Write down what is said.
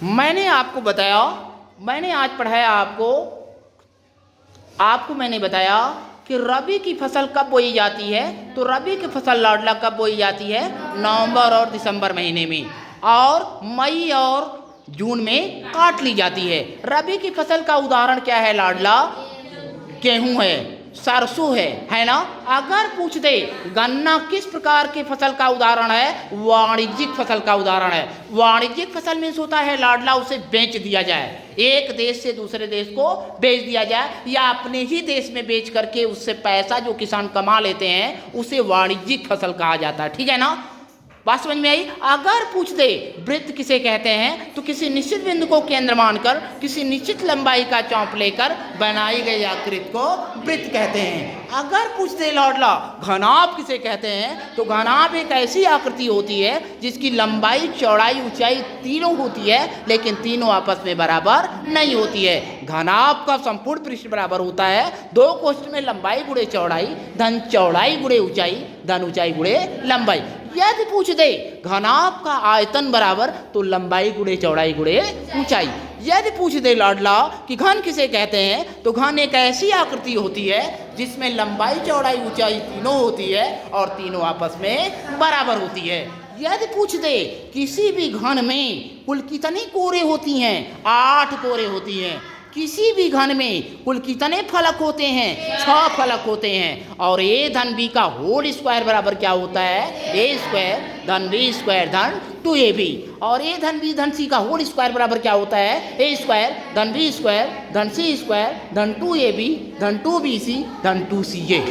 मैंने आपको बताया, मैंने आज पढ़ाया आपको मैंने बताया कि रबी की फसल कब बोई जाती है। तो रबी की फसल लाडला कब बोई जाती है? नवंबर और दिसंबर महीने में, और मई और जून में काट ली जाती है। रबी की फसल का उदाहरण क्या है लाडला? गेहूं है, सरसों है ना। अगर पूछ दे गन्ना किस प्रकार की फसल का उदाहरण है? वाणिज्यिक फसल का उदाहरण है। वाणिज्यिक फसल में होता है लाडला उसे बेच दिया जाए, एक देश से दूसरे देश को बेच दिया जाए, या अपने ही देश में बेच करके उससे पैसा जो किसान कमा लेते हैं उसे वाणिज्यिक फसल कहा जाता है। ठीक है ना, बात समझ में आई? अगर पूछ दे वृत्त किसे कहते हैं, तो किसी निश्चित बिंदु को केंद्र मानकर किसी निश्चित लंबाई का चौंप लेकर बनाई गई आकृति को वृत्त कहते हैं। अगर पूछ दे लाडला घनाभ किसे कहते हैं, तो घनाभ एक ऐसी आकृति होती है जिसकी लंबाई चौड़ाई ऊंचाई तीनों होती है, लेकिन तीनों आपस में बराबर नहीं होती है। घनाभ का संपूर्ण पृष्ठ बराबर होता है 2 कोष्ठ में लंबाई गुणे चौड़ाई धन चौड़ाई गुणे ऊंचाई धन ऊंचाई गुणे लंबाई। यदि पूछ दे घनाभ का आयतन बराबर, तो लंबाई गुणे चौड़ाई गुणे ऊंचाई। यदि पूछ दे लाडला कि घन किसे कहते हैं, तो घन एक ऐसी आकृति होती है जिसमें लंबाई चौड़ाई ऊंचाई तीनों होती है और तीनों आपस में बराबर होती है। यदि पूछ दे किसी भी घन में कुल कितनी कोरे होती हैं, 8 कोरे होती हैं। किसी भी घन में कुल कितने फलक होते हैं? 6 फलक होते हैं। और ए धन बी का होल स्क्वायर बराबर क्या होता है? ए स्क्वायर धन बी स्क्वायर धन 2ab। और ए धन बी धन सी का होल स्क्वायर बराबर क्या होता है? ए स्क्वायर धन बी स्क्वायर धन सी स्क्वायर धन 2ab धन 2bc धन 2ca।